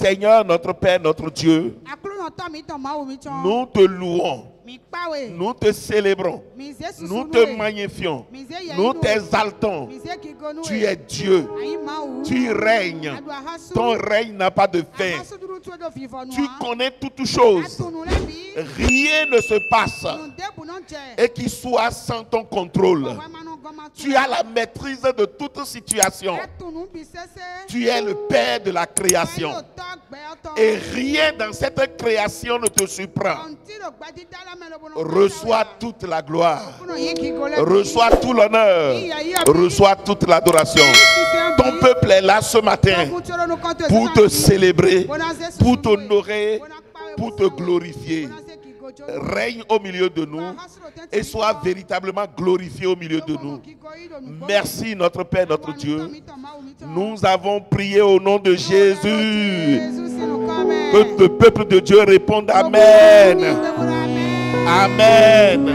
Seigneur, notre Père, notre Dieu, nous te louons, nous te célébrons, nous te magnifions, nous t'exaltons. Tu es Dieu, tu règnes, ton règne n'a pas de fin. Tu connais toutes choses, rien ne se passe et qui soit sans ton contrôle. Tu as la maîtrise de toute situation. Tu es le Père de la création. Et rien dans cette création ne te surprend. Reçois toute la gloire. Reçois tout l'honneur. Reçois toute l'adoration. Ton peuple est là ce matin pour te célébrer, pour t'honorer, pour te glorifier. Règne au milieu de nous et sois véritablement glorifié au milieu de nous. Merci notre Père, notre Dieu. Nous avons prié au nom de Jésus. Que le peuple de Dieu réponde Amen. Amen.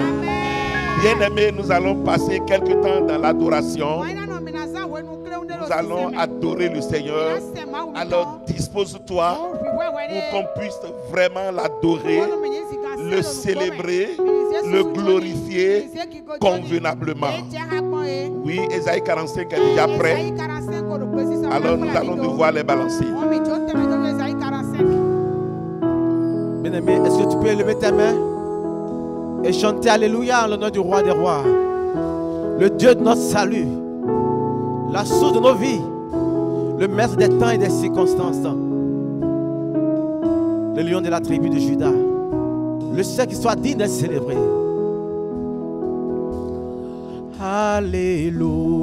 Bien-aimés, nous allons passer quelque temps dans l'adoration. Nous allons adorer le Seigneur. Alors dispose-toi pour qu'on puisse vraiment l'adorer, le célébrer, le glorifier convenablement. Oui, Ésaïe 45 est déjà prêt. Alors nous allons devoir les balancer. Bien-aimé, est-ce que tu peux lever ta main et chanter Alléluia en l'honneur du roi des rois, le Dieu de notre salut, la source de nos vies, le maître des temps et des circonstances, le lion de la tribu de Juda, le seul qui soit digne d'être célébré. Alléluia,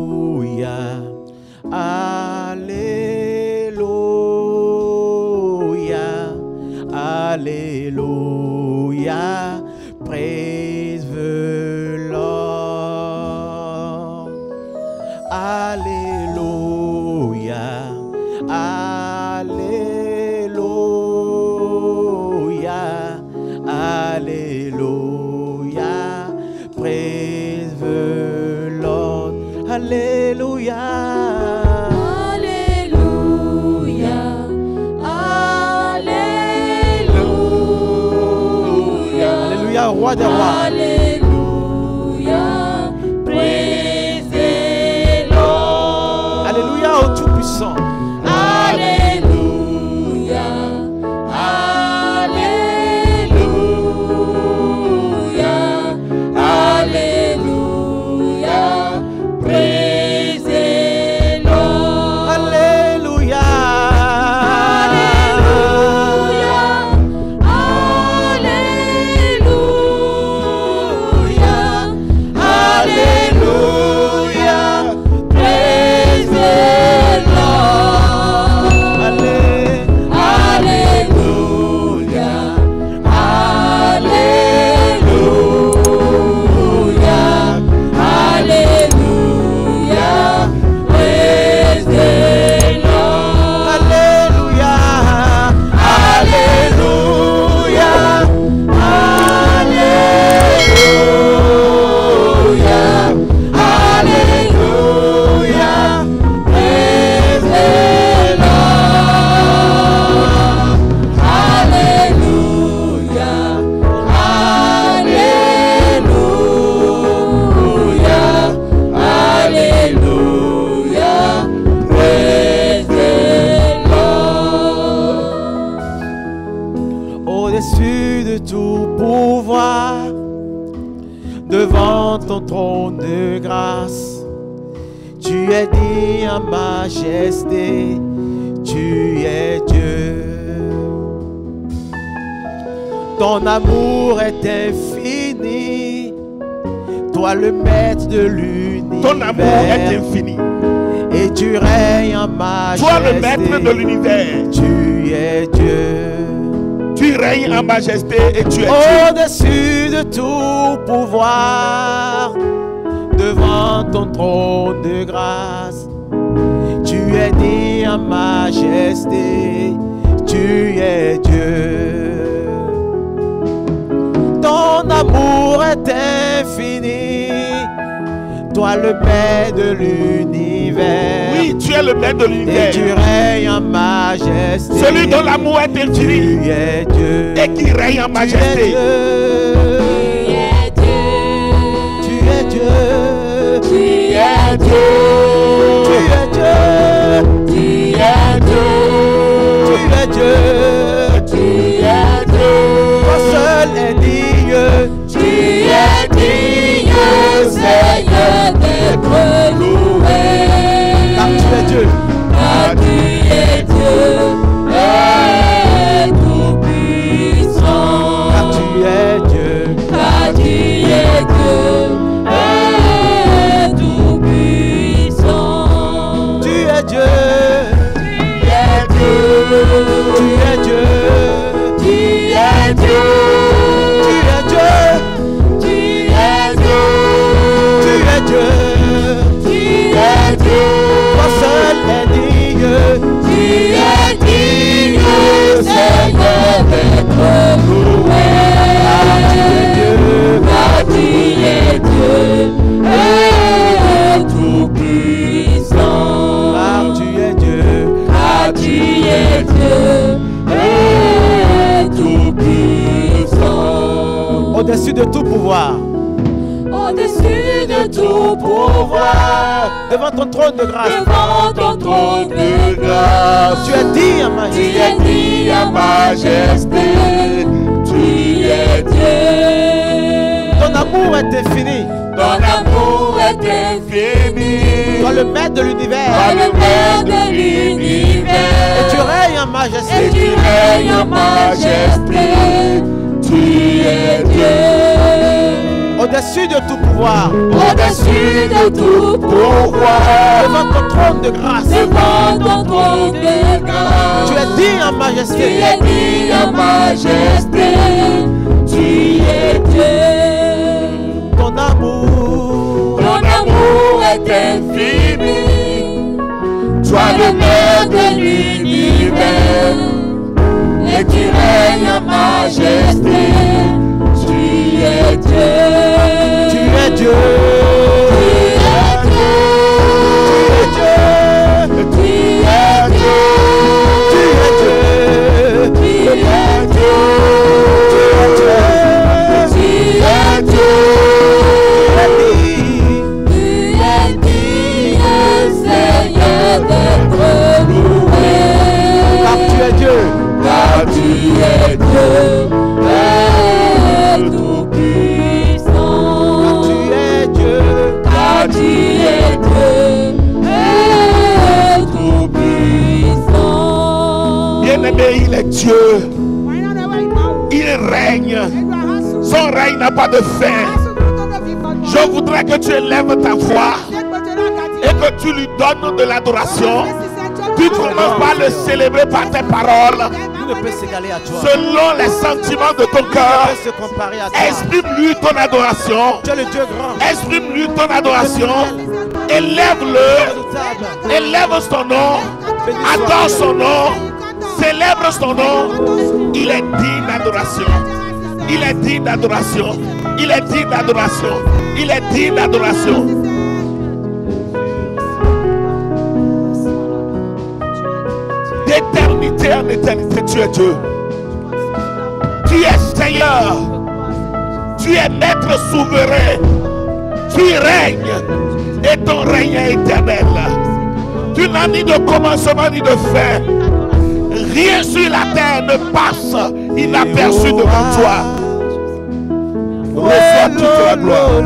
Alléluia, Alléluia, praise the Lord. Alléluia, Alléluia, Alléluia, praise the Lord. Alléluia. Roi des rois. Alléluia, praise the Lord. Alléluia au Tout-Puissant. Alléluia, Alléluia, Alléluia, praise the Lord. Alléluia. Devant ton trône de grâce, tu es digne en majesté, tu es Dieu. Ton amour est infini, toi le maître de l'univers. Ton amour est infini. Et tu règnes en majesté. Toi le maître de l'univers. Tu es Dieu. Tu règnes en majesté et tu es Dieu. Au-dessus de tout pouvoir, devant ton trône de grâce, tu es digne en majesté, tu es Dieu. Ton amour est infini, toi le maître de l'univers. Oui, tu es le maître de l'univers. Et tu règnes en majesté. majesté. Celui dont l'amour est infini. Tu es Dieu. Et qui règne en majesté. Tu es Dieu. Tu es Dieu. Tu es Dieu. Tu es Dieu. Tu es Dieu. Tu es Dieu. Toi seul est digne. Tu es digne, Seigneur, d'être loué. Car tu es Dieu. Car tu es Dieu et tout-puissant. Car tu es Dieu. Car tu es Dieu et tout-puissant. Tu es Dieu. Tu es Dieu. Tu es Dieu. Tu es Dieu. Tu es Dieu. Tu es Dieu. Tu es Dieu. Tu es Dieu. Toi seul est digne. Tu es digne, Seigneur, d'être loué. Car tu es Dieu et tout-puissant. Car tu es Dieu. Car tu es Dieu et tout-puissant. Au-dessus de tout pouvoir. Au-dessus de tout pouvoir, Devant ton trône de grâce. devant ton trône de grâce, Tu es digne en tu majesté. es digne en majesté, tu es Dieu. Ton amour est infini. Ton amour est infini, Toi le maître de l'univers. toi le maître de l'univers, Et tu règnes en et majesté. tu règnes en majesté, tu es Dieu. Au-dessus de tout pouvoir. Au-dessus de tout pouvoir, Devant ton trône de grâce. devant ton trône de grâce, Tu es digne en tu majesté. es digne en majesté, tu es Dieu. Ton amour. Ton amour est infini, toi le maître de l'univers, et tu règnes en majesté, tu es Dieu. Tu es Dieu. Tu es Dieu. Tu es Dieu. Tu es Dieu. Tu es Dieu. Tu es Dieu. Tu es Dieu. Tu es digne, Seigneur, d'être loué. Car tu es Dieu. Car tu es Dieu et tout-puissant. Tu es Dieu. Car tu es Dieu et tout-puissant. Bien-aimé, il est Dieu. Il règne. Son règne n'a pas de fin. Je voudrais que tu élèves ta voix et que tu lui donnes de l'adoration. Tu commences par le célébrer par tes paroles, Nul ne peut s'égaler à toi. selon les sentiments de ton Nul cœur. ne peut se comparer à toi. Exprime-lui ton adoration. Tu es le Dieu grand. Exprime-lui ton adoration. Élève-le. Redoutable. Élève son nom. Adore son nom. Célèbre son nom. Il est digne d'adoration. Il est digne d'adoration. Il est digne d'adoration. Il est digne d'adoration. D'éternité en éternité, tu es Dieu. Tu es Seigneur. Tu es maître souverain. Tu règnes. Et ton règne est éternel. Tu n'as ni de commencement ni de fin. Rien sur la terre ne passe inaperçu devant toi. Reçois toute la gloire.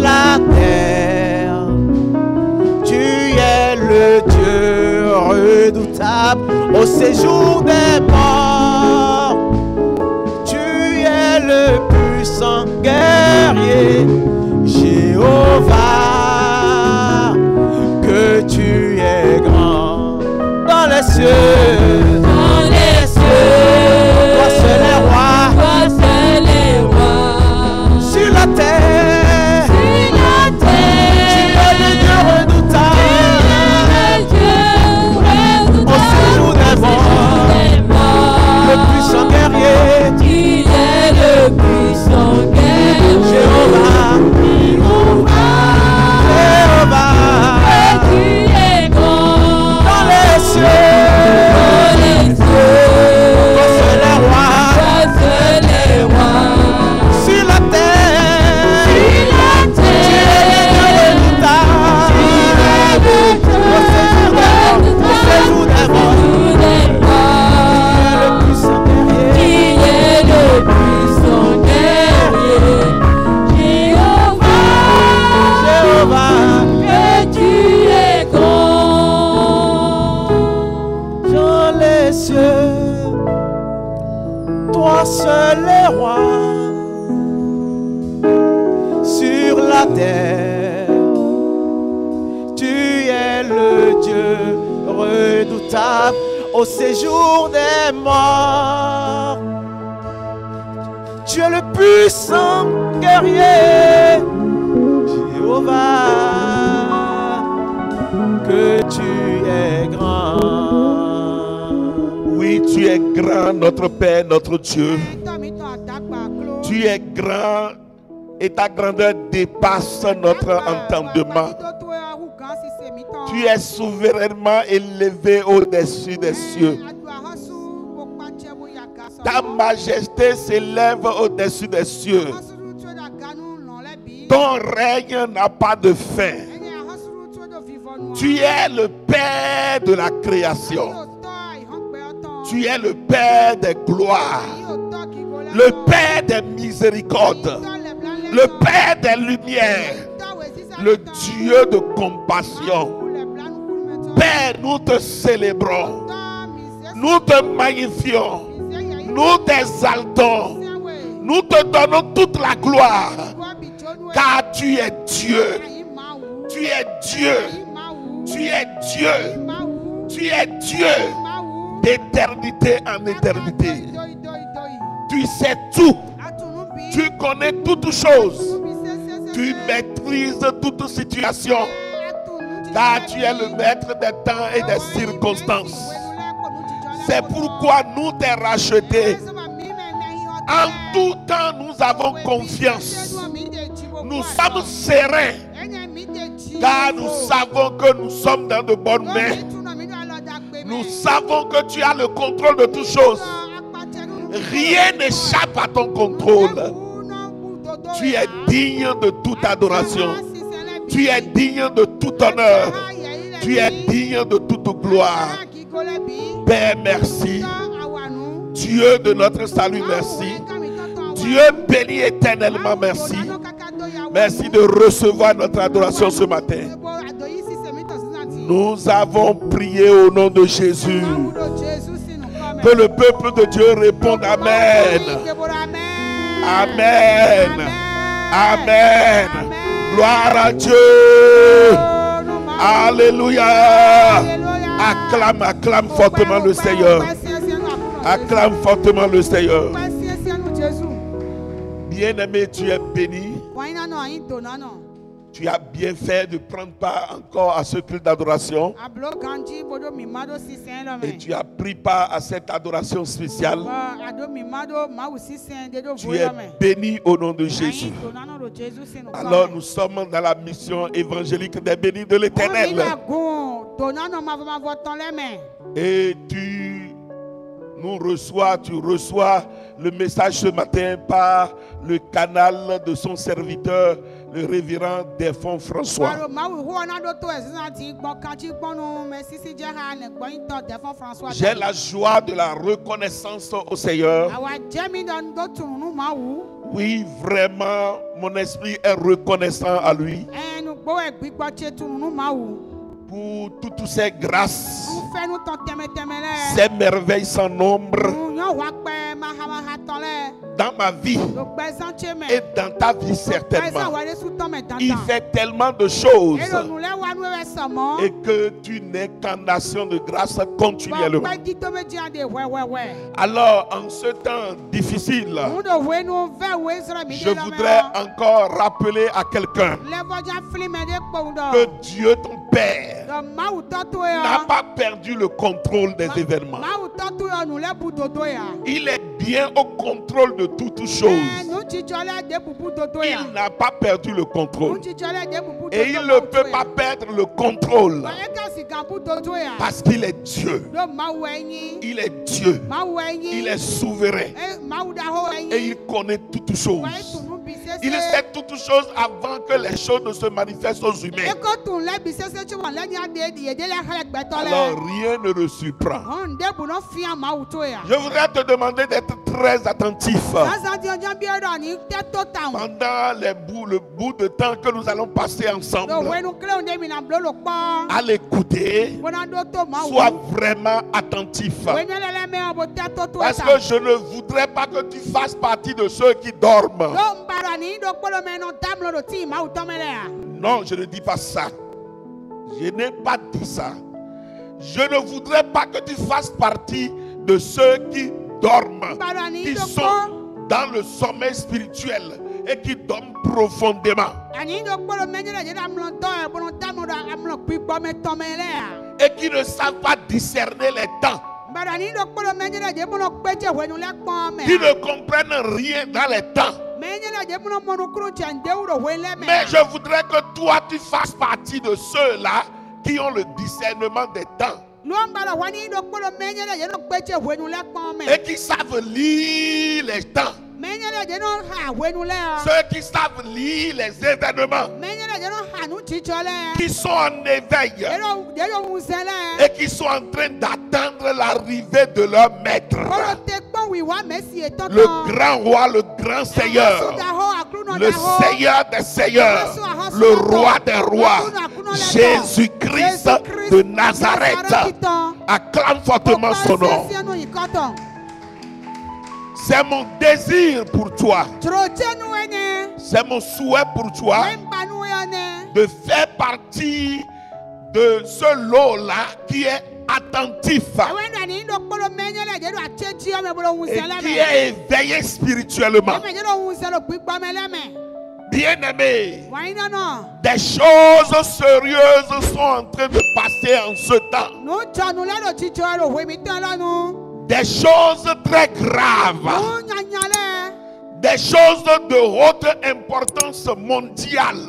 la terre. Tu es le Dieu redoutable au séjour des morts. Tu es le puissant guerrier, Jéhovah, que tu es grand dans les cieux. Dans les cieux, Toi seul est roi. toi seul est roi. Sur la terre, Sur la terre, tu es le Dieu redoutable au séjour des morts. Le puissant guerrier, Tu es le puissant guerrier, Jéhovah, Jéhovah, tu es grand dans les cieux. dans les cieux. Toi seul est roi. Toi seul est roi. Sur la terre, Sur la tu es le Dieu redoutable au séjour des morts. Le puissant guerrier, Qui est le puissant guerrier, Jéhovah, Jéhovah, que tu es grand. dans les cieux, toi seul est roi. Sur la terre, tu es le Dieu redoutable au séjour des morts. Tu es le puissant guerrier, Jéhovah, que tu es grand. Oui, tu es grand, notre Père, notre Dieu. Tu es grand et ta grandeur dépasse notre entendement. Tu es souverainement élevé au-dessus des cieux. Ta majesté s'élève au-dessus des cieux. Ton règne n'a pas de fin. Tu es le Père de la création. Tu es le Père des gloires, le Père des miséricordes, le Père des lumières, le Dieu de compassion. Père, nous te célébrons, nous te magnifions, nous t'exaltons, nous te donnons toute la gloire, car tu es Dieu, tu es Dieu, tu es Dieu, tu es Dieu d'éternité en éternité. Tu sais tout, tu connais toutes choses, tu maîtrises toute situation, car tu es le maître des temps et des circonstances. C'est pourquoi nous t'avons racheté. En tout temps, nous avons confiance. Nous sommes sereins, car nous savons que nous sommes dans de bonnes mains. Nous savons que tu as le contrôle de toutes choses. Rien n'échappe à ton contrôle. Tu es digne de toute adoration. Tu es digne de tout honneur. Tu es digne de toute gloire. Père, merci. Dieu de notre salut, merci. Dieu béni éternellement, merci. Merci de recevoir notre adoration ce matin. Nous avons prié au nom de Jésus. Que le peuple de Dieu réponde Amen. Amen. Amen. Gloire à Dieu. Alléluia. Acclame, acclame fortement le Seigneur. Acclame fortement le Seigneur. Bien-aimé, tu es béni. Tu as bien fait de prendre part encore à ce culte d'adoration. Et tu as pris part à cette adoration spéciale. Tu es béni au nom de Jésus. Alors nous sommes dans la mission évangélique des bénis de l'Éternel. Et tu reçois le message ce matin par le canal de son serviteur, le révérend Défon François. J'ai la joie de la reconnaissance au Seigneur Oui, vraiment, mon esprit est reconnaissant à lui pour toutes ces grâces, ces merveilles sans nombre dans ma vie et dans ta vie certainement. Il fait tellement de choses et que tu n'es qu'en nation de grâce continuellement. Alors, en ce temps difficile, je voudrais encore rappeler à quelqu'un que Dieu, ton Père, n'a pas perdu le contrôle des événements. Il est bien au contrôle de toutes choses. Il n'a pas perdu le contrôle. Et il ne peut pas perdre le contrôle. Parce qu'il est Dieu. Il est Dieu. Il est souverain. Et il connaît toutes choses. Il sait toutes choses avant que les choses ne se manifestent aux humains. Alors rien ne le surprend. Je voudrais te demander d'être très attentif pendant le bout de temps que nous allons passer ensemble. À l'écouter, sois vraiment attentif. Parce que je ne voudrais pas que tu fasses partie de ceux qui dorment. Non, je ne dis pas ça. Je n'ai pas dit ça. Je ne voudrais pas que tu fasses partie de ceux qui dorment, qui sont dans le sommeil spirituel et qui dorment profondément. Et qui ne savent pas discerner les temps. Qui ne comprennent rien dans les temps. Mais je voudrais que toi tu fasses partie de ceux-là qui ont le discernement des temps. Et qui savent lire les temps. Ceux qui savent lire les événements, qui sont en éveil et qui sont en train d'attendre l'arrivée de leur maître, le grand roi, le grand Seigneur, le Seigneur des seigneurs, le roi des rois, Jésus-Christ de Nazareth. Acclame fortement son nom. C'est mon désir pour toi. C'est mon souhait pour toi de faire partie de ce lot-là qui est attentif et qui est éveillé spirituellement. Bien-aimé, des choses sérieuses sont en train de passer en ce temps. Des choses très graves. Des choses de haute importance mondiale.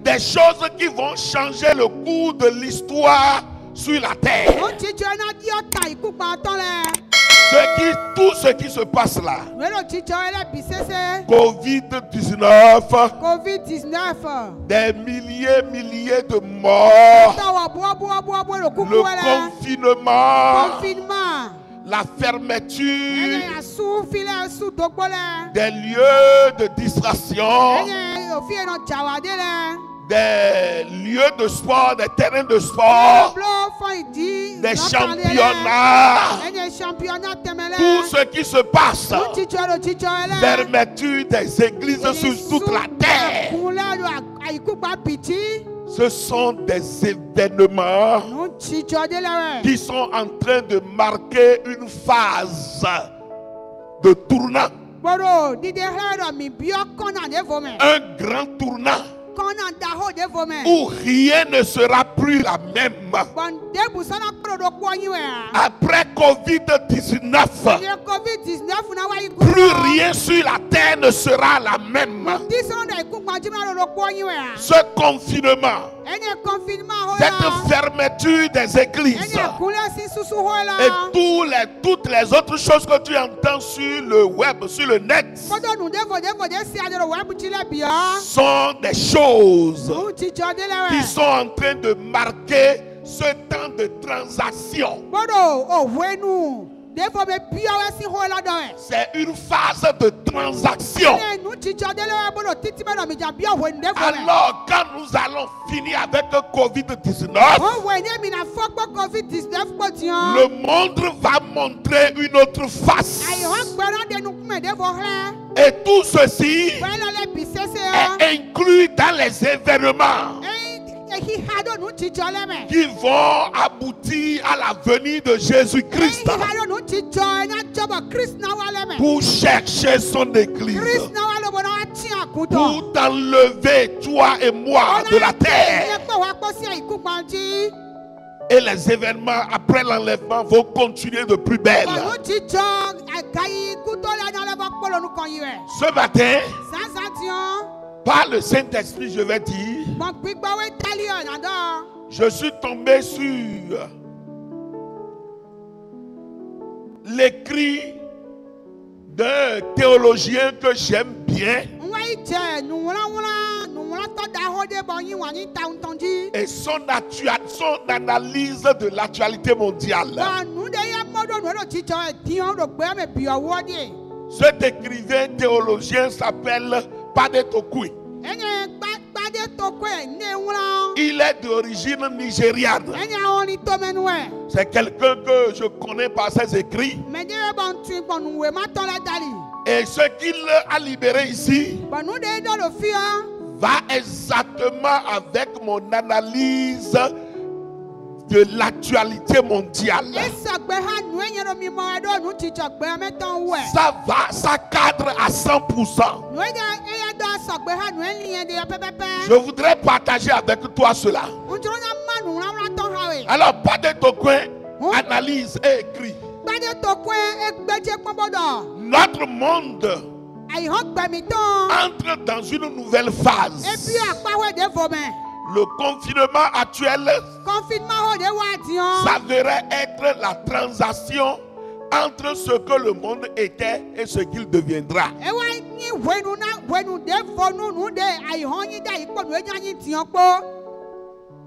Des choses qui vont changer le cours de l'histoire sur la terre. Tout ce qui se passe là. Covid-19. Des milliers de morts. Le confinement. La fermeture des lieux de distraction, des lieux de sport, des terrains de sport, des championnats, tout ce qui se passe, fermeture des églises sur toute la terre. Ce sont des événements qui sont en train de marquer une phase de tournant. Un grand tournant où rien ne sera plus la même. Après Covid-19, plus rien sur la terre ne sera la même. Ce confinement, cette fermeture des églises et toutes les autres choses que tu entends sur le web, sur le net, sont des choses qui sont en train de marquer ce temps de transaction. C'est une phase de transaction. Alors, quand nous allons finir avec le Covid-19, le monde va montrer une autre face. Et tout ceci est inclus dans les événements qui vont aboutir à la venue de Jésus-Christ pour chercher son église, pour t'enlever, toi et moi, de la terre. Et les événements après l'enlèvement vont continuer de plus belle. Ce matin, par le Saint-Esprit, je vais dire, je suis tombé sur l'écrit d'un théologien que j'aime bien. Et son analyse de l'actualité mondiale. Cet écrivain théologien s'appelle Pade Tokui. Il est d'origine nigériane. C'est quelqu'un que je connais par ses écrits. Et ce qu'il a libéré ici va exactement avec mon analyse de l'actualité mondiale. Ça cadre à 100%. Je voudrais partager avec toi cela. Alors, pas de ton coin, analyse et écrit. Notre monde entre dans une nouvelle phase. Le confinement actuel s'avérait être la transaction entre ce que le monde était et ce qu'il deviendra.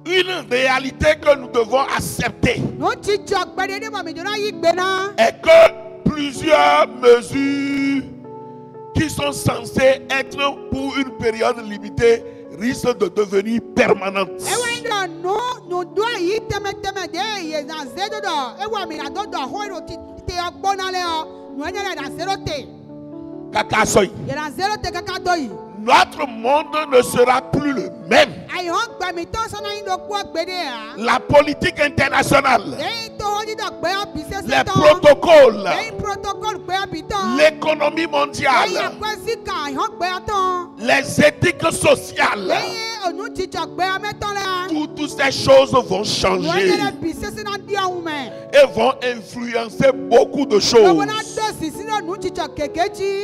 Une réalité que nous devons accepter est que plusieurs mesures qui sont censées être pour une période limitée risquent de devenir permanentes. Notre monde ne sera plus le même. La politique internationale, les protocoles, l'économie mondiale, les éthiques sociales, toutes ces choses vont changer et vont influencer beaucoup de choses.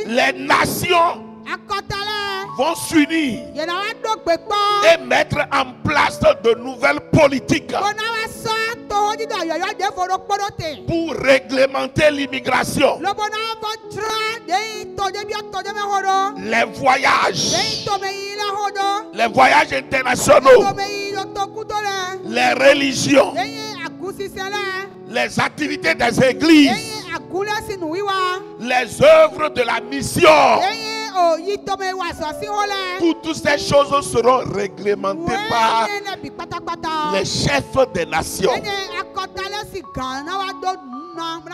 Les nations vont s'unir et mettre en place de nouvelles politiques pour réglementer l'immigration, les voyages internationaux, les religions, les activités des églises, les œuvres de la mission. Toutes ces choses seront réglementées par les chefs des nations.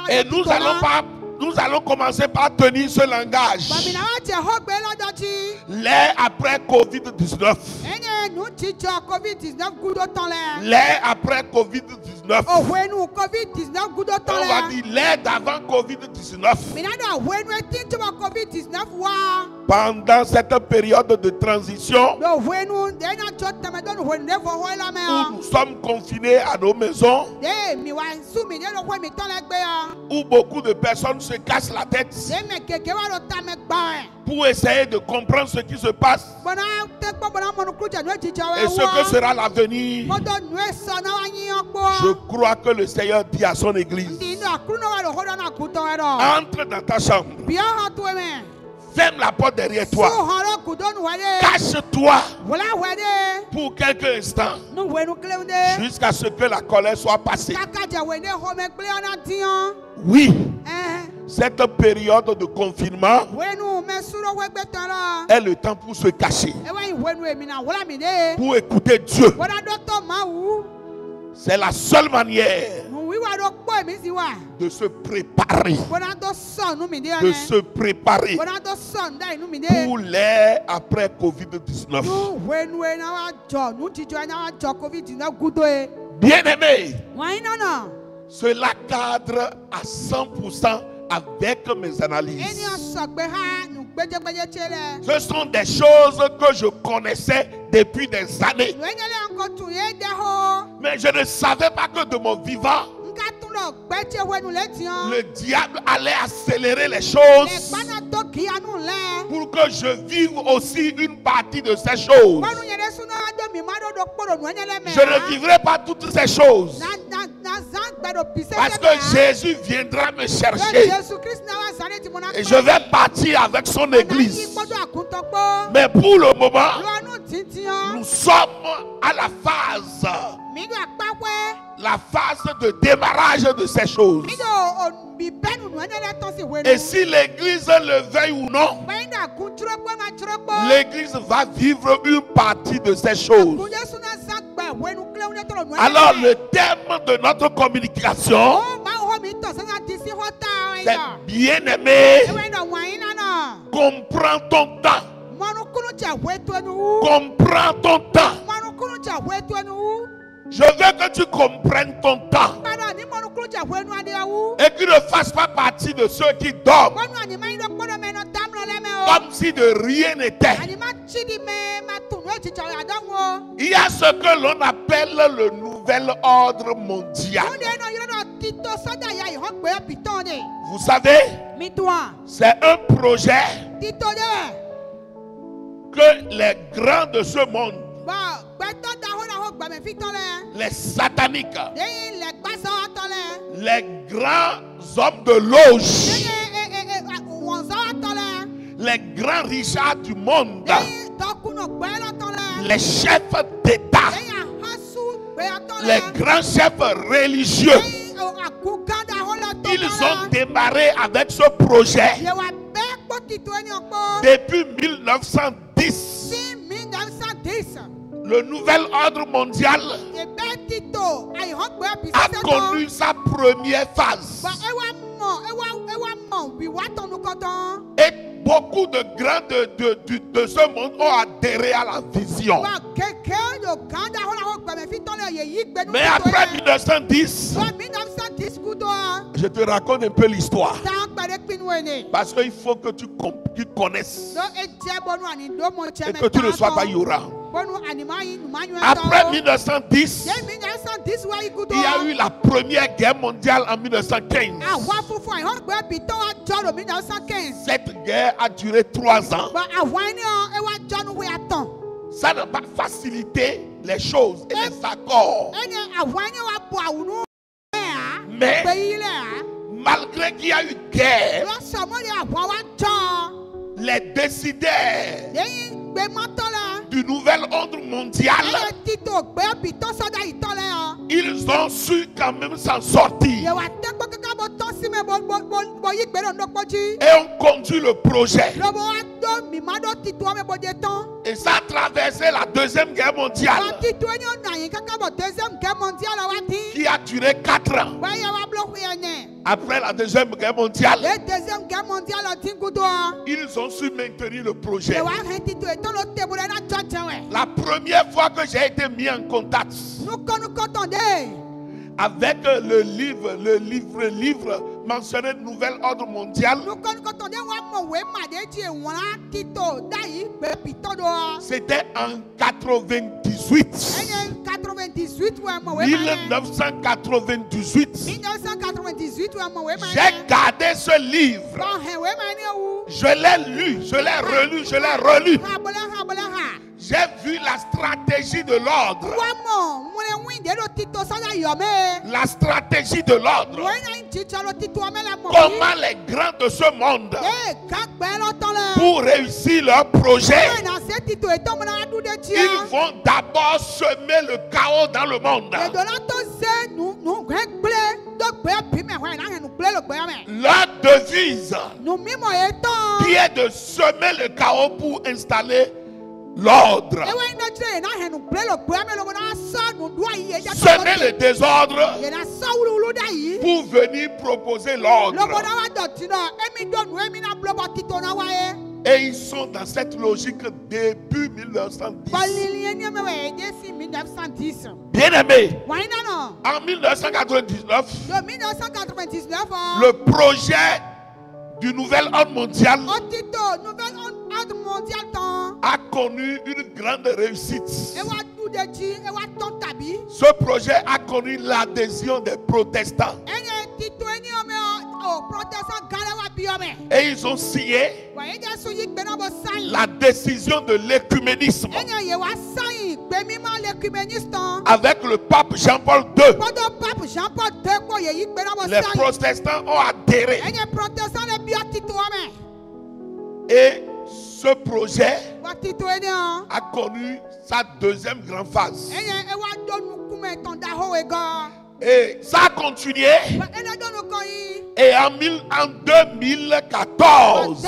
Et nous allons commencer par tenir ce langage. L'ère après Covid-19. L'ère après Covid-19. On va dire l'ère d'avant Covid-19. Pendant cette période de transition, où nous sommes confinés à nos maisons, où beaucoup de personnes se cassent la tête pour essayer de comprendre ce qui se passe et ce que sera l'avenir. Je crois que le Seigneur dit à son église: entre dans ta chambre, ferme la porte derrière toi, cache-toi pour quelques instants jusqu'à ce que la colère soit passée. Oui. Cette période de confinement est le temps pour se cacher, pour écouter Dieu. C'est la seule manière de se préparer, pour l'ère après Covid-19. Bien-aimé, cela cadre à 100% avec mes analyses. Ce sont des choses que je connaissais depuis des années. Mais je ne savais pas que de mon vivant, le diable allait accélérer les choses pour que je vive aussi une partie de ces choses. Je ne vivrai pas toutes ces choses, parce que Jésus viendra me chercher et je vais partir avec son église. Mais pour le moment, nous sommes à la phase de démarrage de ces choses. Et si l'église le veuille ou non, l'église va vivre une partie de ces choses. Alors le thème de notre communication, c'est bien-aimé, comprends ton temps. Comprends ton temps. Je veux que tu comprennes ton temps et que tu ne fasses pas partie de ceux qui dorment comme si de rien n'était. Il y a ce que l'on appelle le nouvel ordre mondial. Vous savez, c'est un projet que les grands de ce monde, les sataniques, les grands hommes de loge, les grands richards du monde, les chefs d'État, les grands chefs religieux, ils ont démarré avec ce projet depuis 1910. Le nouvel ordre mondial a connu sa première phase. Et beaucoup de grands de ce monde ont adhéré à la vision. Mais après 1910, je te raconte un peu l'histoire, parce qu'il faut que tu connaisses et que tu ne sois pas ignorant. Après 1910, il y a eu la première guerre mondiale en 1915. Cette guerre a duré 3 ans. Ça n'a pas facilité les choses et les accords. Mais malgré qu'il y a eu guerre, les décideurs du nouvel ordre mondial, ils ont su quand même s'en sortir et ont conduit le projet. Et ça a traversé la deuxième guerre mondiale, qui a duré 4 ans. Après la deuxième guerre mondiale, ils ont su maintenir le projet. La première fois que j'ai été mis en contact avec le livre mentionné Nouvel Ordre Mondial, c'était en 98. 1998. J'ai gardé ce livre. Je l'ai lu, je l'ai relu, je l'ai relu. J'ai vu la stratégie de l'ordre. La stratégie de l'ordre. Comment les grands de ce monde, pour réussir leur projet, ils vont d'abord semer le chaos dans le monde. Leur devise qui est de semer le chaos pour installer l'ordre. Semer le désordre pour venir proposer l'ordre. Et ils sont dans cette logique depuis 1910. Bien aimé, en 1999, le projet du nouvel ordre mondial a connu une grande réussite. Ce projet a connu l'adhésion des protestants. Et ils ont signé la décision de l'écuménisme avec le pape Jean-Paul II. Les protestants ont adhéré. Et ce projet a connu sa deuxième grande phase. Et ça a continué. Et en 2014,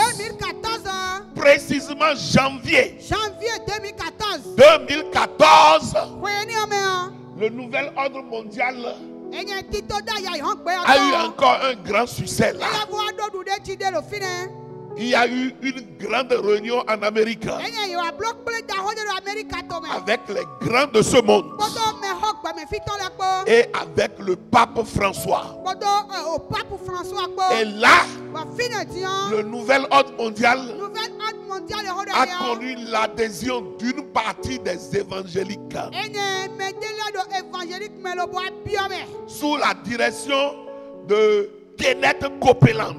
précisément janvier 2014, le nouvel ordre mondial a eu encore un grand succès là. Il y a eu une grande réunion en Amérique avec les grands de ce monde et avec le pape François. Et là, le nouvel ordre mondial a connu l'adhésion d'une partie des évangéliques sous la direction de Kenneth Copeland.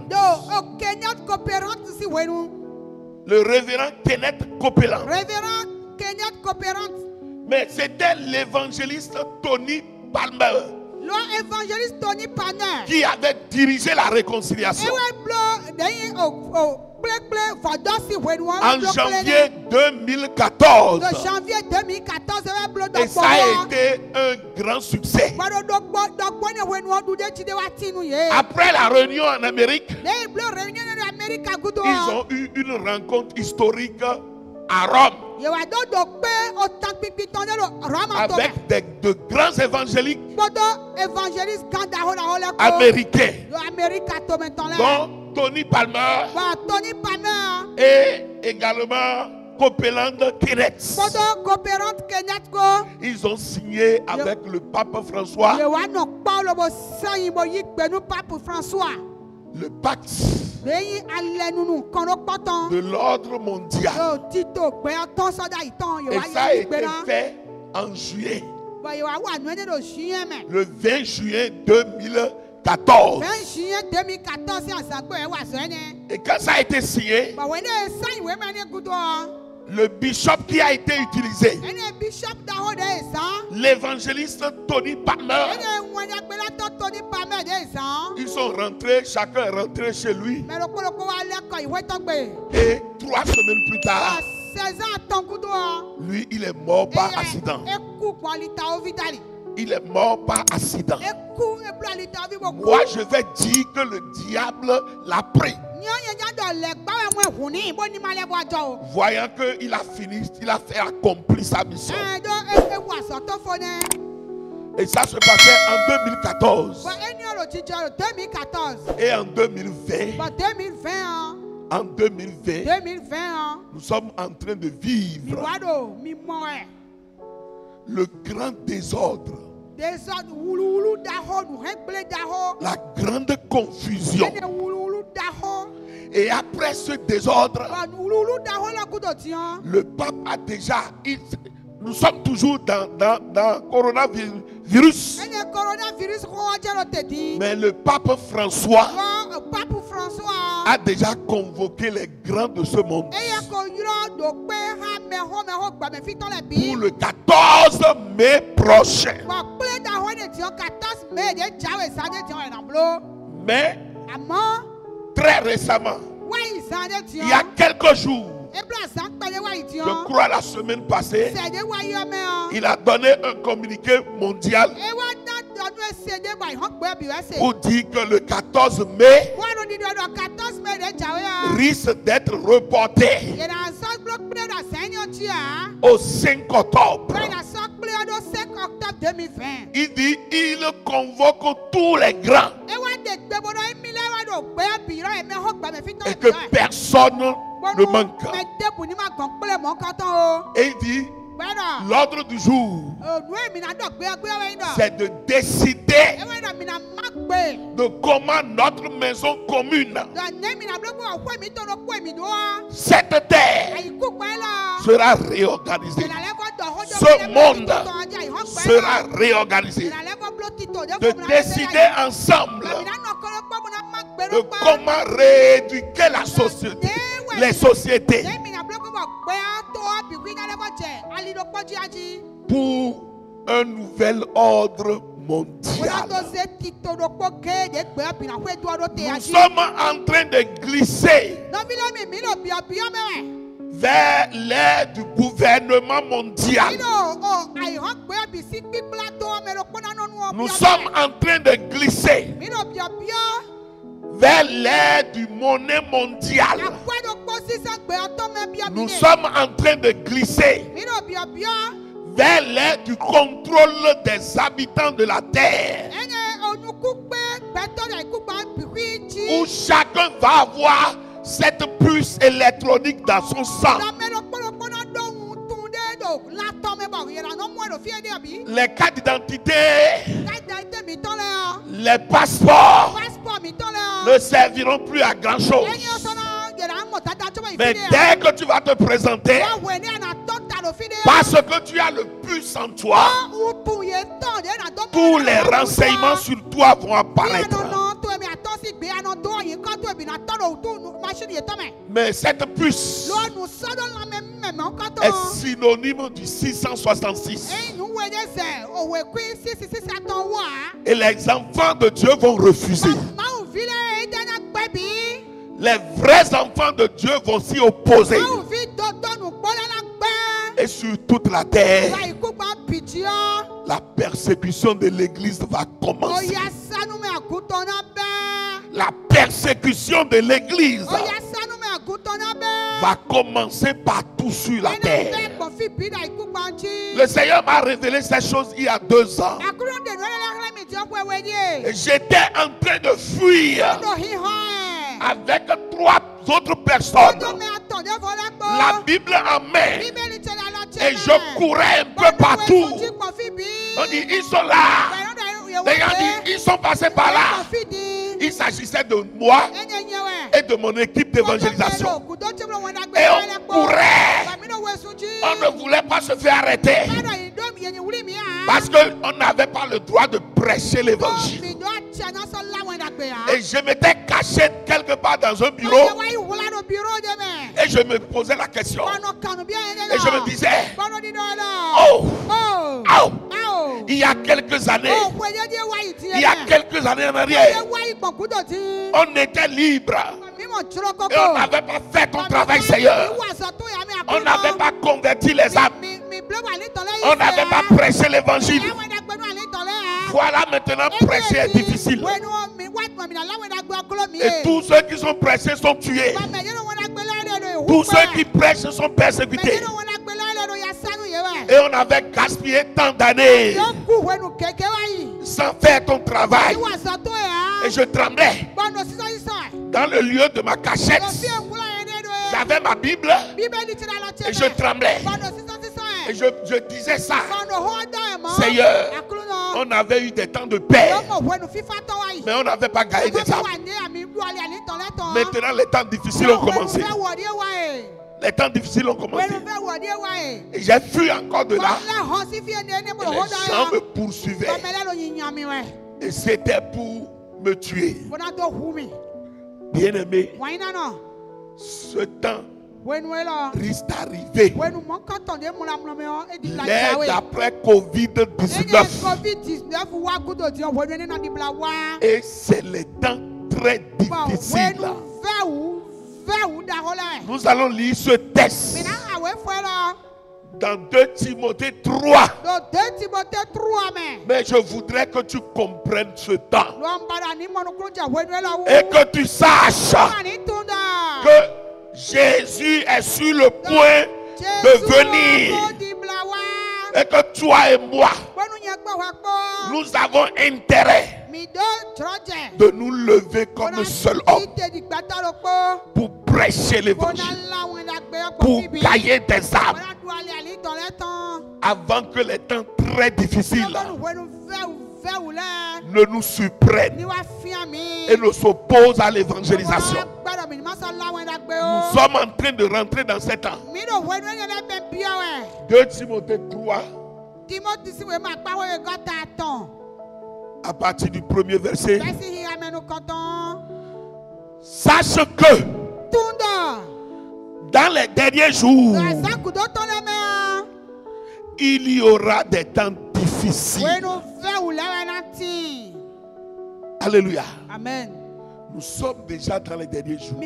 Le révérend Kenneth Copeland. Mais c'était l'évangéliste Tony Palmer qui avait dirigé la réconciliation. En janvier 2014. Et ça a été un grand succès. Après la réunion en Amérique, ils ont eu une rencontre historique à Rome avec de grands évangéliques américains, dont Tony Palmer et également Copeland Kenneth. Ils ont signé avec le pape François le pacte de l'ordre mondial. Et ça a été fait en juillet. Le 20 juillet 2014. Et quand ça a été signé, le bishop qui a été utilisé, l'évangéliste Tony Palmer, ils sont rentrés, chacun est rentré chez lui. Et 3 semaines plus tard, lui, il est mort par accident. Il est mort par accident. Moi, je vais dire que le diable l'a pris. Voyant qu'il a fini, il a fait accomplir sa mission. Et ça se passait en 2014. Et en 2020, en 2020, nous sommes en train de vivre le grand désordre, la grande confusion. Et après ce désordre, le pape a déjà... Nous sommes toujours dans coronavirus. Mais le pape François a déjà convoqué les grands de ce monde pour le 14 mai prochain. Mais très récemment, il y a quelques jours, je crois la semaine passée, il a donné un communiqué mondial pour dire que le 14 mai risque d'être reporté au 5 octobre. Il dit, il convoque tous les grands et que personne ne manque. Et il dit, l'ordre du jour, c'est de décider de comment notre maison commune, cette terre, sera réorganisée. Ce monde sera réorganisé. De décider ensemble de comment rééduquer la société, les sociétés, pour un nouvel ordre mondial. Nous sommes en train de glisser vers l'ère du gouvernement mondial. Nous sommes en train de glisser vers l'ère du monnaie mondiale. Nous sommes en train de glisser vers l'ère du contrôle des habitants de la terre, où chacun va avoir cette puce électronique dans son sang. Les cartes d'identité, les passeports ne serviront plus à grand chose. Mais dès que tu vas te présenter, parce que tu as le puce en toi, tous les renseignements sur toi vont apparaître. Mais cette puce est synonyme du 666. Et les enfants de Dieu vont refuser. Les vrais enfants de Dieu vont s'y opposer. Et sur toute la terre, la persécution de l'église va commencer. La persécution de l'église va commencer partout sur la terre. Le Seigneur m'a révélé ces choses il y a 2 ans. J'étais en train de fuir avec 3 autres personnes, la Bible en main, et je courais un peu partout. On dit, ils sont là. Les gens disent, ils sont passés par là. Il s'agissait de moi et de mon équipe d'évangélisation. Et on courait. On ne voulait pas se faire arrêter, parce qu'on n'avait pas le droit de prêcher l'évangile. Et je m'étais caché quelque part dans un bureau. Et je me posais la question. Et je me disais, oh, oh, il y a quelques années, en arrière, on était libre. Et on n'avait pas fait ton travail, Seigneur. On n'avait pas converti les âmes. On n'avait pas prêché l'évangile. Voilà, maintenant prêcher est difficile. Et tous ceux qui sont prêchés sont tués. Tous ceux qui prêchent sont persécutés. Et on avait gaspillé tant d'années sans faire ton travail. Et je tremblais. Dans le lieu de ma cachette, j'avais ma Bible et je tremblais. Et je disais ça. Seigneur, on avait eu des temps de paix, mais on n'avait pas gagné des âmes. Maintenant, les temps difficiles ont commencé. Les temps difficiles ont commencé. Et j'ai fui encore de là. Et les gens me poursuivaient. Et c'était pour me tuer. Bien-aimé, ce temps risque d'arriver. L'ère d'après Covid-19. Et c'est le temps très difficile. Nous allons lire ce texte Dans 2 Timothée 3. Dans 2 Timothée 3, Mais je voudrais que tu comprennes ce temps. Et que tu saches que Jésus est sur le point de venir. Et que toi et moi, nous avons intérêt de nous lever comme un seul homme pour prêcher l'évangile, pour gagner des âmes avant que les temps très difficiles ne nous surprennent et nous s'opposent à l'évangélisation. Nous sommes en train de rentrer dans ces temps. 2 Timothée 3, à partir du premier verset. Sache que dans les derniers jours, il y aura des temps difficiles. Alléluia. Amen. Nous sommes déjà dans les derniers jours.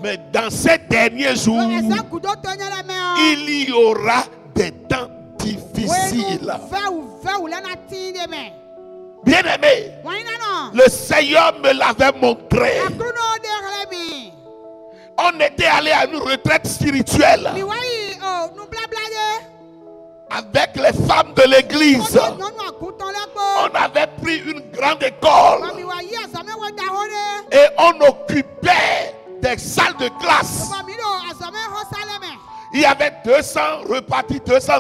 Mais dans ces derniers jours, il y aura des temps difficiles. Bien aimé, le Seigneur me l'avait montré. On était allé à une retraite spirituelle avec les femmes de l'église. On avait pris une grande école et on occupait des salles de classe. Il y avait 200 repartis, 200.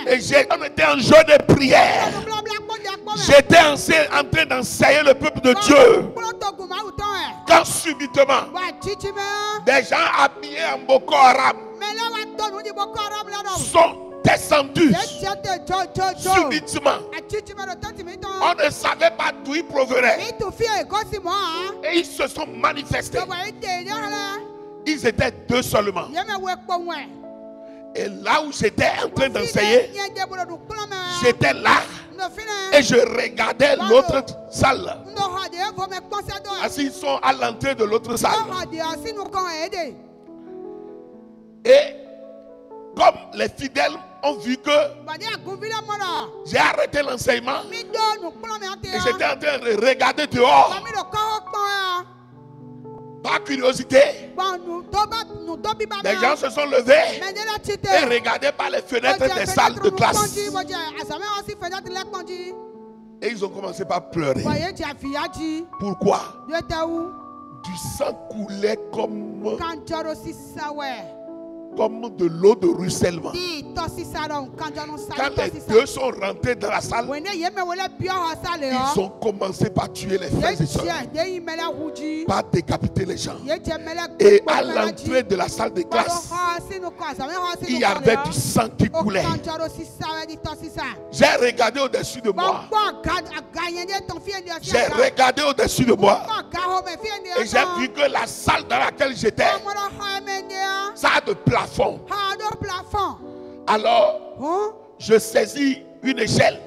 Et on était en jeûne et prière. J'étais en train d'enseigner le peuple de Dieu. Quand subitement, des gens habillés en Boko Haram sont descendus subitement. On ne savait pas d'où ils provenaient. Et ils se sont manifestés. Ils étaient 2 seulement. Et là où j'étais en train d'enseigner, j'étais là et je regardais l'autre salle. Assis, ils sont à l'entrée de l'autre salle. Et comme les fidèles ont vu que j'ai arrêté l'enseignement et j'étais en train de regarder dehors, par curiosité, les gens se sont levés et regardaient par les fenêtres des salles de classe. Et ils ont commencé par pleurer. Pourquoi? Du sang coulait comme de l'eau de ruissellement. Quand les 2 sont rentrés dans la salle, ils ont commencé par tuer les frères et sœurs, par décapiter les gens. Et à l'entrée de la salle de classe, il y avait du sang qui coulait. J'ai regardé au-dessus de moi. J'ai regardé au-dessus de moi et j'ai vu que la salle dans laquelle j'étais, ça a de plafond. Alors, je saisis une échelle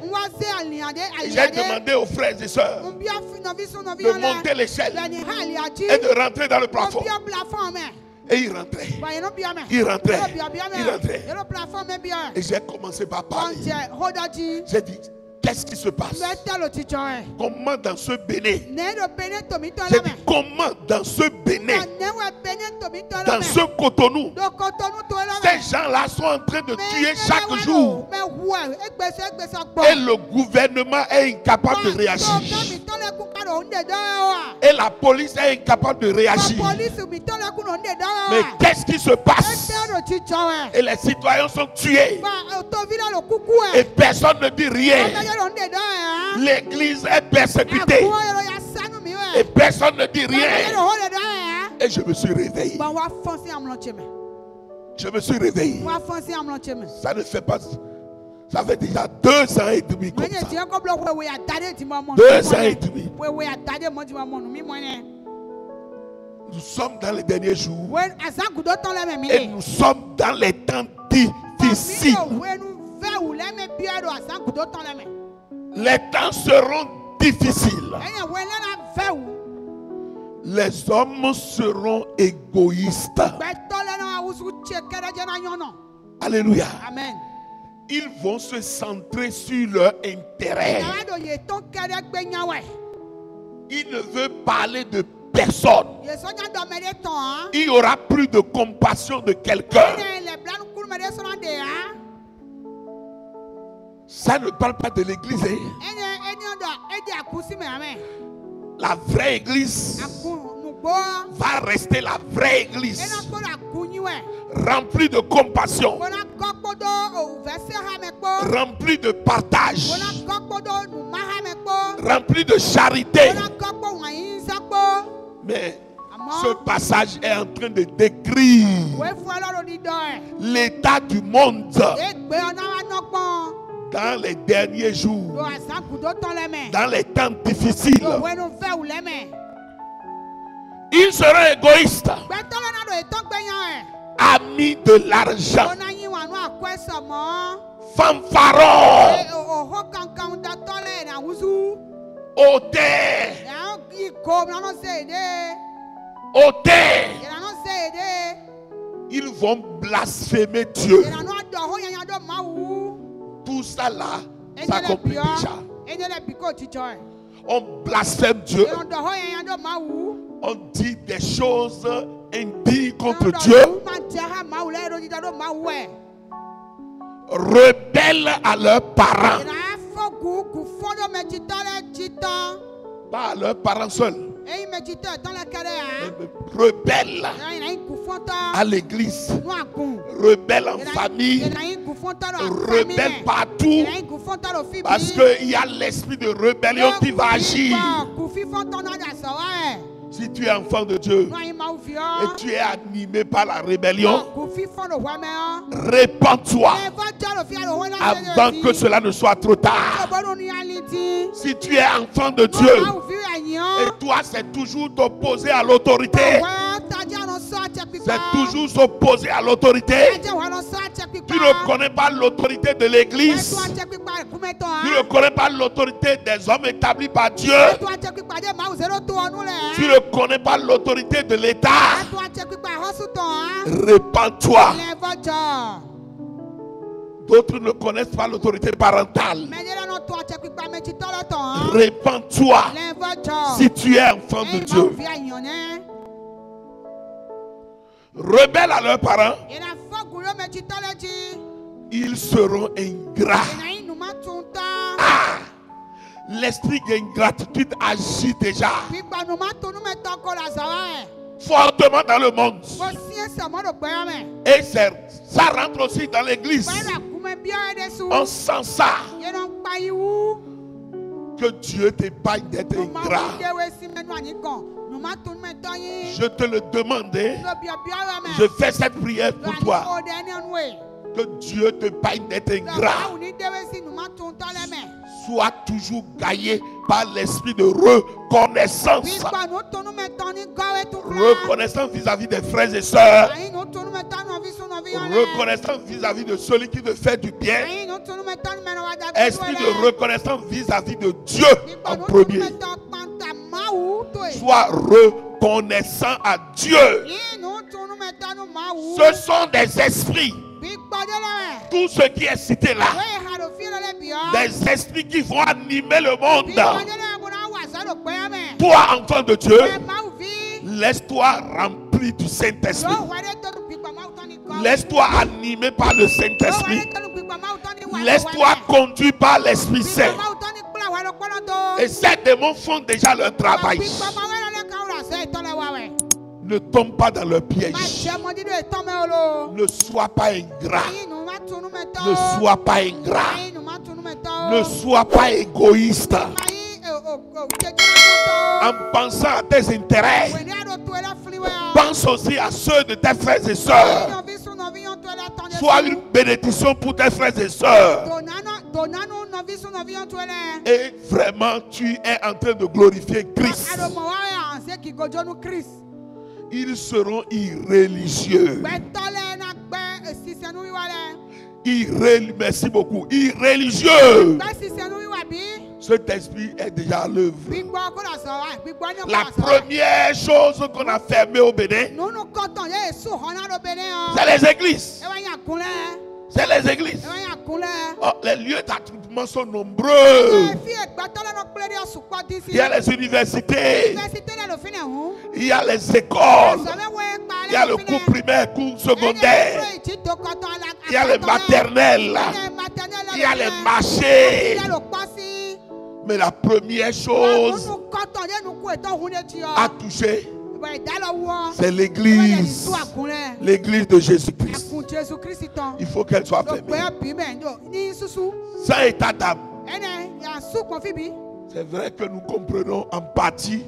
et j'ai demandé aux frères et sœurs de monter l'échelle et de rentrer dans le plafond. Et ils rentraient. Et j'ai commencé par parler. J'ai dit, qu'est-ce qui se passe? Comment dans ce Bénin? J'ai dit, comment dans ce Bénin, dans ce Cotonou, ces gens-là sont en train de tuer chaque jour et le gouvernement est incapable de réagir et la police est incapable de réagir? Mais qu'est-ce qui se passe? Et les citoyens sont tués et personne ne dit rien. L'église est persécutée et personne ne dit rien. Et je me suis réveillé. Je me suis réveillé. Ça ne fait pas. Ça fait déjà 2 ans et demi comme ça. 2 ans et demi. Nous sommes dans les derniers jours. Et nous sommes dans les temps difficiles. Les temps seront difficiles. Les hommes seront égoïstes. Alléluia. Amen. Ils vont se centrer sur leur intérêt. Ils ne veulent parler de personne. Il y aura plus de compassion de quelqu'un. Ça ne parle pas de l'église. La vraie église va rester la vraie église, remplie de compassion, remplie de partage, remplie de charité. Mais ce passage est en train de décrire l'état du monde dans les derniers jours, dans les temps difficiles. Ils seront égoïstes, amis de l'argent, fanfarons, auteurs, ils vont blasphémer Dieu. Tout ça là, ça complique déjà. On blasphème Dieu. On dit des choses indignes contre Dieu. Rebelles à leurs parents. Pas à leurs parents seuls. Rebelles à l'église, rebelles en famille, rebelles partout, parce qu'il y a l'esprit de rébellion qui va agir. Si tu es enfant de Dieu et tu es animé par la rébellion, répands-toi avant que cela ne soit trop tard. Si tu es enfant de Dieu et toi c'est toujours t'opposer à l'autorité, c'est toujours s'opposer à l'autorité. Tu ne connais pas l'autorité de l'église. Tu ne connais pas l'autorité des hommes établis par Dieu. Tu ne connais pas l'autorité de l'État. Répands-toi. D'autres ne connaissent pas l'autorité parentale. Répands-toi si tu es enfant de Dieu. Rebelles à leurs parents, ils seront ingrats. Ah, l'esprit d'ingratitude agit déjà fortement dans le monde. Et ça rentre aussi dans l'église. On sent ça. Que Dieu t'épargne d'être ingrat. Je te le demandais. Je fais cette prière pour toi. Que Dieu t'épargne d'être ingrat. Sois toujours gagné par l'esprit de reconnaissance. Reconnaissance vis-à-vis des frères et sœurs. Reconnaissance vis-à-vis de celui qui te fait du bien. Esprit de reconnaissance vis-à-vis de Dieu en premier. Sois reconnaissant à Dieu. Ce sont des esprits. Tout ce qui est cité là, des esprits qui vont animer le monde. Toi, enfant de Dieu, laisse-toi remplir du Saint-Esprit. Laisse-toi animer par le Saint-Esprit. Laisse-toi conduire par l'Esprit Saint. Et ces démons font déjà leur travail. Ne tombe pas dans leur piège. Ne sois pas ingrat. Ne sois pas ingrat. Ne sois pas égoïste. En pensant à tes intérêts, pense aussi à ceux de tes frères et sœurs. Sois une bénédiction pour tes frères et sœurs. Et vraiment, tu es en train de glorifier Christ. Ils seront irréligieux. Merci beaucoup. Irréligieux. cet esprit est déjà à l'œuvre. La première chose qu'on a fermée au Bénin, c'est les églises. C'est les églises. Oh, les lieux d'attroupement sont nombreux. Il y a les universités. Il y a les écoles. Il y a le cours primaire, cours secondaire. Il y a les maternelles. Il y a les marchés. Mais la première chose à toucher, c'est l'église. L'église de Jésus-Christ. Il faut qu'elle soit fermée. Sans état d'âme. C'est vrai que nous comprenons en partie.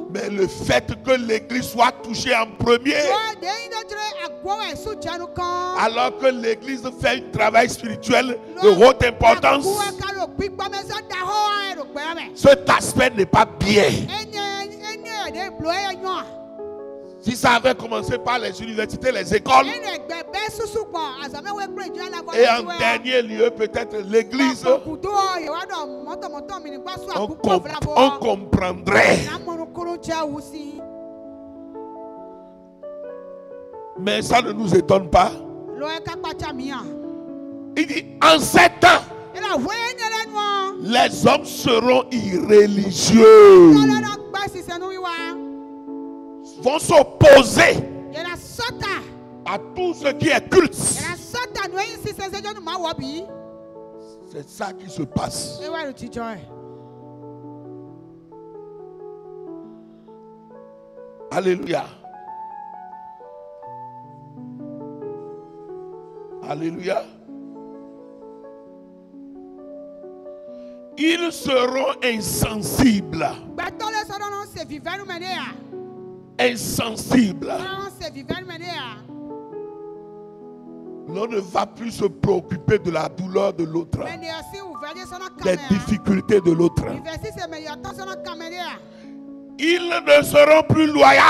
Mais le fait que l'église soit touchée en premier, alors que l'église fait un travail spirituel de haute importance, cet aspect n'est pas bien. Si ça avait commencé par les universités, les écoles, et en dernier lieu peut-être l'église, on comprendrait. Mais ça ne nous étonne pas. Il dit, en 7 ans, les hommes seront irréligieux, vont s'opposer à tout ce qui est culte. C'est ça qui se passe. Alléluia. Alléluia. Ils seront insensibles. Insensibles. L'on ne va plus se préoccuper de la douleur de l'autre, des difficultés de l'autre. Ils ne seront plus loyaux.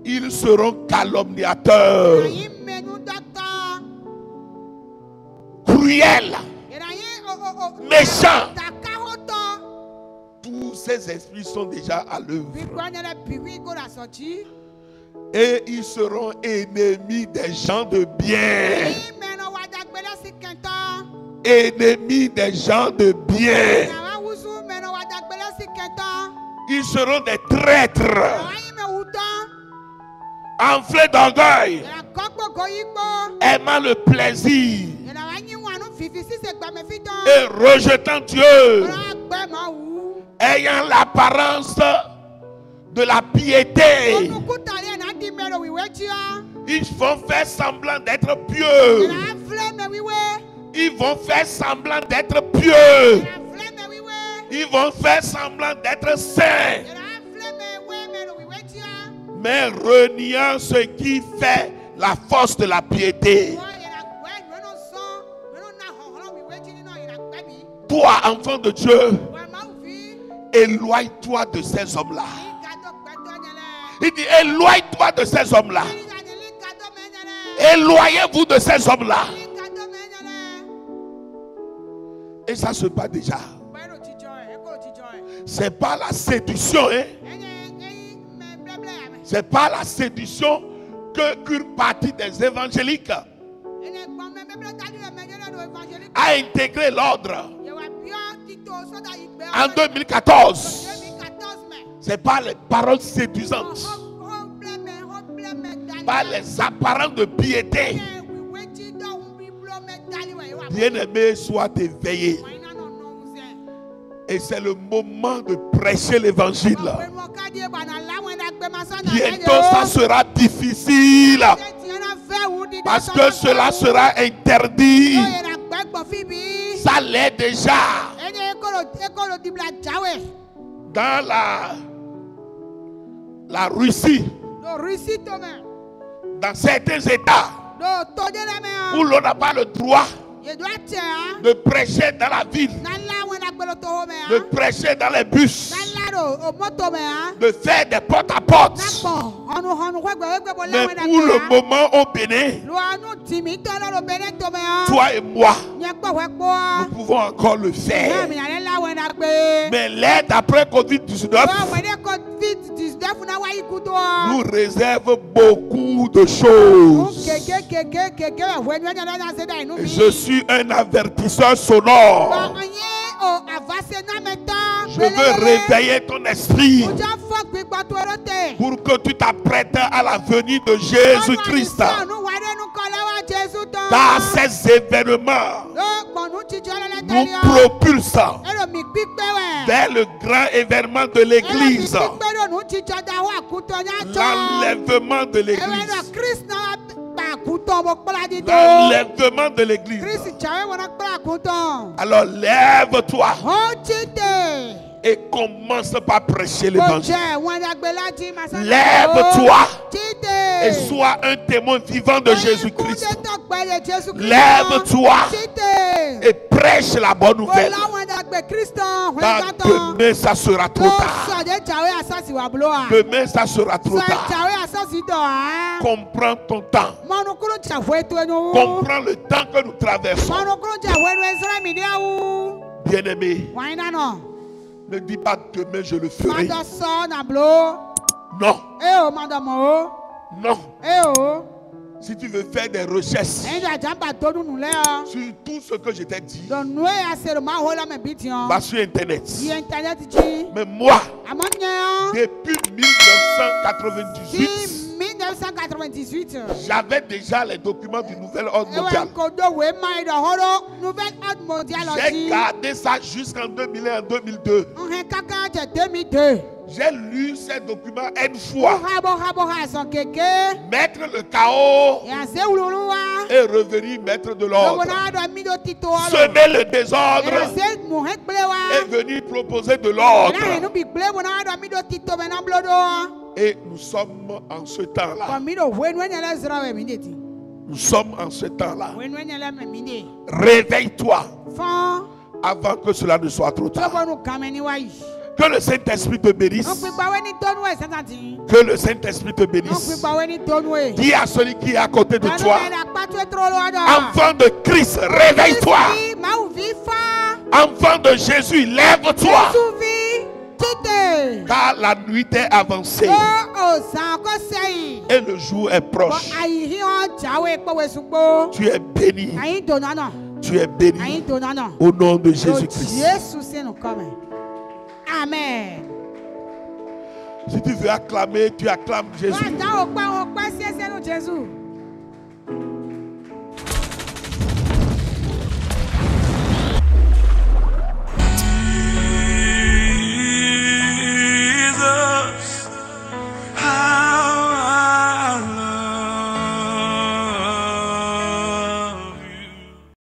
Ils seront calomniateurs, cruels, méchants. Tous ces esprits sont déjà à l'œuvre. Et ils seront ennemis des gens de bien. Ennemis des gens de bien. Ils seront des traîtres, enflés d'orgueil, aimant le plaisir et rejetant Dieu, ayant l'apparence de la piété. Ils vont faire semblant d'être pieux. Ils vont faire semblant d'être pieux. Ils vont faire semblant d'être saints. Mais reniant ce qui fait la force de la piété. Toi, enfant de Dieu, éloigne-toi de ces hommes-là. Il dit, éloigne-toi de ces hommes-là. Éloignez-vous de ces hommes-là. Et ça se passe déjà. C'est pas la séduction, hein? C'est pas la séduction qu'une partie des évangéliques a intégré l'ordre en 2014. C'est pas les paroles séduisantes, pas les apparences de piété. Bien-aimé, sois éveillé. Et c'est le moment de prêcher l'évangile. Bientôt, ça sera difficile. Parce que cela sera interdit. Ça l'est déjà. Dans la Russie, dans certains États où l'on n'a pas le droit de prêcher dans la ville, de prêcher dans les bus, de faire des porte-à-porte. Mais pour le moment au Bénin, toi et moi, nous pouvons encore le faire. Mais l'aide après Covid-19 nous réserve beaucoup de choses. Je suis un avertisseur sonore. Je veux réveiller ton esprit pour que tu t'apprêtes à la venue de Jésus-Christ. Car ces événements nous propulsent vers le grand événement de l'Église. L'enlèvement de l'Église. L'enlèvement de l'Église. Alors lève-toi et commence par prêcher l'évangile. Lève-toi et sois un témoin vivant de Jésus-Christ. Lève-toi et prêche la bonne nouvelle. Car demain ça sera trop tard. Demain ça sera trop tard. Comprends ton temps. Comprends le temps que nous traversons. Bien-aimé, ne dis pas demain je le ferai. Non. Non. Si tu veux faire des recherches sur tout ce que je t'ai dit, va sur Internet. Mais moi, depuis 1998, j'avais déjà les documents du nouvel ordre mondial. J'ai gardé ça jusqu'en 2001 et 2002. J'ai lu ces documents une fois. Mettre le chaos et revenir mettre de l'ordre. Semer le désordre et venir proposer de l'ordre. Et nous sommes en ce temps-là. Nous sommes en ce temps-là. Réveille-toi avant que cela ne soit trop tard. Que le Saint-Esprit te bénisse. Que le Saint-Esprit te bénisse. Dis à celui qui est à côté de toi: enfant de Christ, réveille-toi. Enfant de Jésus, lève-toi. Car la nuit est avancée et le jour est proche. Tu es béni. Tu es béni au nom de Jésus-Christ. Amen. Si tu veux acclamer, tu acclames Jésus.